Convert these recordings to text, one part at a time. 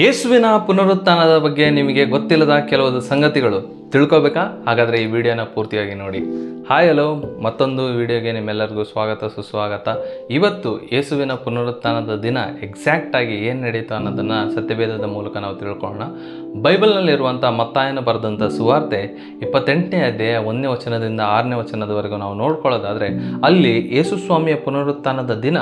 ಯೇಸುವಿನ ಪುನರುತ್ಥಾನದ ಬಗ್ಗೆ ನಿಮಗೆ ಗೊತ್ತಿಲ್ಲದ ಕೆಲವು ಸಂಗತಿಗಳು ತಿಳ್ಕೊಬೇಕಾ? ಹಾಗಾದರೆ ಈ ವಿಡಿಯೋನ ಪೂರ್ತಿಯಾಗಿ ನೋಡಿ. ಹಾಯ್ ಹಲೋ, ಮತ್ತೊಂದು ವಿಡಿಯೋಗೆ ನಿಮ್ಮೆಲ್ಲರಿಗೂ ಸ್ವಾಗತ ಸುಸ್ವಾಗತ. ಇವತ್ತು ಯೇಸುವಿನ ಪುನರುತ್ಥಾನದ ದಿನ ಎಕ್ಸಾಕ್ಟಾಗಿ ಏನು ನಡೀತು ಅನ್ನೋದನ್ನು ಸತ್ಯವೇದದ ಮೂಲಕ ನಾವು ತಿಳ್ಕೊಳ್ಳೋಣ. ಬೈಬಲ್ನಲ್ಲಿರುವಂಥ ಮತ್ತಾಯನ ಬರೆದಂಥ ಸುವಾರ್ತೆ 28ನೇ ಅಧ್ಯಾಯ 1ನೇ ವಚನದಿಂದ 6ನೇ ವಚನದವರೆಗೂ ನಾವು ನೋಡ್ಕೊಳ್ಳೋದಾದರೆ ಅಲ್ಲಿ ಯೇಸುಸ್ವಾಮಿಯ ಪುನರುತ್ಥಾನದ ದಿನ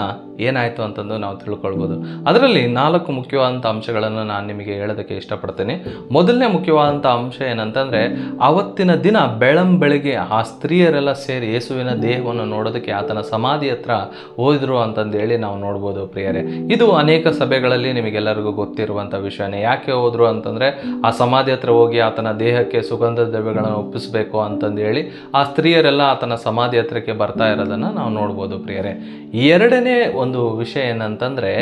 ಏನಾಯಿತು ಅಂತಂದು ನಾವು ತಿಳ್ಕೊಳ್ಬೋದು. ಅದರಲ್ಲಿ 4 ಮುಖ್ಯವಾದಂಥ ಅಂಶಗಳನ್ನು ನಾನು ನಿಮಗೆ ಹೇಳೋದಕ್ಕೆ ಇಷ್ಟಪಡ್ತೇನೆ. ಮೊದಲನೇ ಮುಖ್ಯವಾದಂಥ ಅಂಶ ಏನಂತಂದರೆ, ಆವತ್ತಿನ ದಿನ ಬೆಳಂಬೆಳಗ್ಗೆ ಆ ಸ್ತ್ರೀಯರೆಲ್ಲ ಸೇರಿ ಯೇಸುವಿನ ದೇಹವನ್ನು ನೋಡೋದಕ್ಕೆ ಆತನ ಸಮಾಧಿ ಹತ್ರ ಹೋದ್ರು ಅಂತಂದೇಳಿ ನಾವು ನೋಡ್ಬೋದು ಪ್ರಿಯರೇ. ಇದು ಅನೇಕ ಸಭೆಗಳಲ್ಲಿ ನಿಮಗೆಲ್ಲರಿಗೂ ಗೊತ್ತಿರುವಂಥ ವಿಷಯನೇ. ಯಾಕೆ ಹೋದ್ರು ಅಂತಂದರೆ, ಆ ಸಮಾಧಿ ಹತ್ರ ಹೋಗಿ ಆತನ ದೇಹಕ್ಕೆ ಸುಗಂಧ ದ್ರವ್ಯಗಳನ್ನು ಒಪ್ಪಿಸಬೇಕು ಅಂತಂದೇಳಿ ಆ ಸ್ತ್ರೀಯರೆಲ್ಲ ಆತನ ಸಮಾಧಿ ಹತ್ರಕ್ಕೆ ಬರ್ತಾ ಇರೋದನ್ನು ನಾವು ನೋಡ್ಬೋದು ಪ್ರಿಯರೇ. ಎರಡನೇ ಒಂದು ವಿಷಯ ಏನಂತಂದರೆ,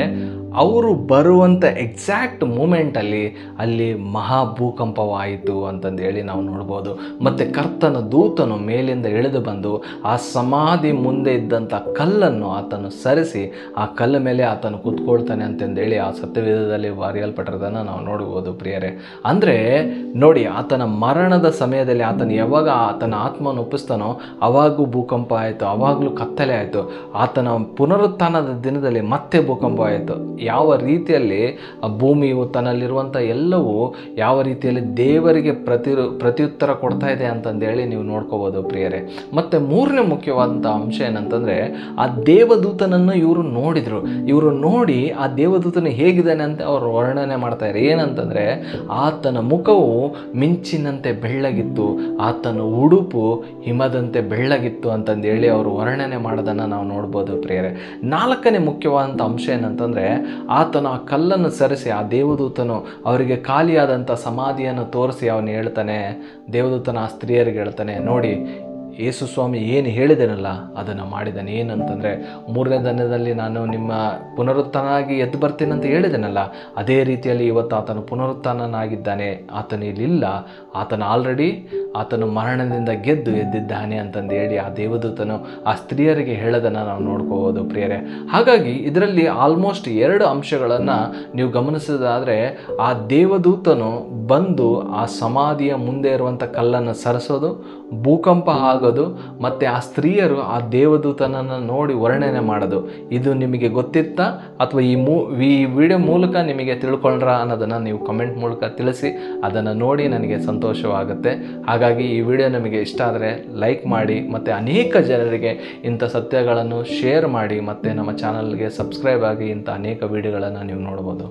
ಅವರು ಬರುವಂಥ ಎಕ್ಸಾಕ್ಟ್ ಮೂಮೆಂಟಲ್ಲಿ ಅಲ್ಲಿ ಮಹಾಭೂಕಂಪವಾಯಿತು ಅಂತಂದೇಳಿ ನಾವು ನೋಡ್ಬೋದು. ಮತ್ತು ಕರ್ತನ ದೂತನು ಮೇಲಿಂದ ಇಳಿದು ಬಂದು ಆ ಸಮಾಧಿ ಮುಂದೆ ಇದ್ದಂಥ ಕಲ್ಲನ್ನು ಆತನು ಸರಿಸಿ ಆ ಕಲ್ಲ ಮೇಲೆ ಆತನು ಕೂತ್ಕೊಳ್ತಾನೆ ಅಂತಂದೇಳಿ ಆ ಸತ್ಯವೇದದಲ್ಲಿ ಬರೆಯಲ್ಪಟ್ಟಿರೋದನ್ನು ನಾವು ನೋಡ್ಬೋದು ಪ್ರಿಯರೇ. ಅಂದರೆ ನೋಡಿ, ಆತನ ಮರಣದ ಸಮಯದಲ್ಲಿ ಆತನು ಯಾವಾಗ ಆತನ ಆತ್ಮವನ್ನು ಒಪ್ಪಿಸ್ತಾನೋ ಅವಾಗೂ ಭೂಕಂಪ ಆಯಿತು, ಅವಾಗಲೂ ಕತ್ತಲೆ ಆಯಿತು. ಆತನ ಪುನರುತ್ಥಾನದ ದಿನದಲ್ಲಿ ಮತ್ತೆ ಭೂಕಂಪ ಆಯಿತು. ಯಾವ ರೀತಿಯಲ್ಲಿ ಭೂಮಿಯು ತನ್ನಲ್ಲಿರುವಂಥ ಎಲ್ಲವೂ ಯಾವ ರೀತಿಯಲ್ಲಿ ದೇವರಿಗೆ ಪ್ರತ್ಯುತ್ತರ ಕೊಡ್ತಾ ಇದೆ ಅಂತಂದೇಳಿ ನೀವು ನೋಡ್ಕೋಬೋದು ಪ್ರಿಯರೇ. ಮತ್ತು ಮೂರನೇ ಮುಖ್ಯವಾದಂಥ ಅಂಶ ಏನಂತಂದರೆ, ಆ ದೇವದೂತನನ್ನು ಇವರು ನೋಡಿದರು. ಇವರು ನೋಡಿ ಆ ದೇವದೂತನು ಹೇಗಿದ್ದಾನೆ ಅಂತ ಅವರು ವರ್ಣನೆ ಮಾಡ್ತಾರೆ. ಏನಂತಂದರೆ, ಆತನ ಮುಖವು ಮಿಂಚಿನಂತೆ ಬೆಳ್ಳಗಿತ್ತು, ಆತನ ಉಡುಪು ಹಿಮದಂತೆ ಬೆಳ್ಳಗಿತ್ತು ಅಂತಂದೇಳಿ ಅವರು ವರ್ಣನೆ ಮಾಡೋದನ್ನು ನಾವು ನೋಡ್ಬೋದು ಪ್ರಿಯರೇ. 4ನೇ ಮುಖ್ಯವಾದಂಥ ಅಂಶ ಏನಂತಂದರೆ, ಆತನು ಆ ಕಲ್ಲನ್ನು ಸರಿಸಿ ಆ ದೇವದೂತನು ಅವರಿಗೆ ಖಾಲಿಯಾದಂಥ ಸಮಾಧಿಯನ್ನು ತೋರಿಸಿ ಅವನು ಹೇಳ್ತಾನೆ, ದೇವದೂತನ ಆ ಸ್ತ್ರೀಯರಿಗೆ ಹೇಳ್ತಾನೆ, ನೋಡಿ ಯೇಸು ಸ್ವಾಮಿ ಏನು ಹೇಳಿದನಲ್ಲ ಅದನ್ನು ಮಾಡಿದ್ದಾನೆ. ಏನಂತಂದರೆ, 3ನೇ ದಿನದಲ್ಲಿ ನಾನು ನಿಮ್ಮ ಪುನರುತ್ಥಾನಾಗಿ ಎದ್ದು ಬರ್ತೀನಿ ಅಂತ ಹೇಳಿದನಲ್ಲ, ಅದೇ ರೀತಿಯಲ್ಲಿ ಇವತ್ತು ಆತನು ಪುನರುತ್ಥಾನನಾಗಿದ್ದಾನೆ. ಆತನು ಇಲ್ಲಿಲ್ಲ, ಆತನು ಮರಣದಿಂದ ಗೆದ್ದು ಎದ್ದಿದ್ದಾನೆ ಅಂತಂದು ಹೇಳಿ ಆ ದೇವದೂತನು ಆ ಸ್ತ್ರೀಯರಿಗೆ ಹೇಳೋದನ್ನು ನಾವು ನೋಡ್ಕೋಬೋದು ಪ್ರಿಯರೇ. ಹಾಗಾಗಿ ಇದರಲ್ಲಿ ಆಲ್ಮೋಸ್ಟ್ 2 ಅಂಶಗಳನ್ನು ನೀವು ಗಮನಿಸೋದಾದರೆ, ಆ ದೇವದೂತನು ಬಂದು ಆ ಸಮಾಧಿಯ ಮುಂದೆ ಇರುವಂಥ ಕಲ್ಲನ್ನು ಸರಿಸೋದು, ಭೂಕಂಪ ಆಗೋದು, ಮತ್ತು ಆ ಸ್ತ್ರೀಯರು ಆ ದೇವದೂತನನ್ನು ನೋಡಿ ವರ್ಣನೆ ಮಾಡೋದು. ಇದು ನಿಮಗೆ ಗೊತ್ತಿತ್ತಾ ಅಥವಾ ಈ ವಿಡಿಯೋ ಮೂಲಕ ನಿಮಗೆ ತಿಳ್ಕೊಂಡ್ರ ಅನ್ನೋದನ್ನು ನೀವು ಕಮೆಂಟ್ ಮೂಲಕ ತಿಳಿಸಿ. ಅದನ್ನು ನೋಡಿ ನನಗೆ ಸಂತೋಷವಾಗುತ್ತೆ. ಹಾಗಾಗಿ ಈ ವಿಡಿಯೋ ನಿಮಗೆ ಇಷ್ಟ ಆದರೆ ಲೈಕ್ ಮಾಡಿ, ಮತ್ತು ಅನೇಕ ಜನರಿಗೆ ಇಂಥ ಸತ್ಯಗಳನ್ನು ಶೇರ್ ಮಾಡಿ, ಮತ್ತು ನಮ್ಮ ಚಾನಲ್ಗೆ ಸಬ್ಸ್ಕ್ರೈಬ್ ಆಗಿ ಇಂಥ ಅನೇಕ ವಿಡಿಯೋಗಳನ್ನು ನೀವು ನೋಡ್ಬೋದು.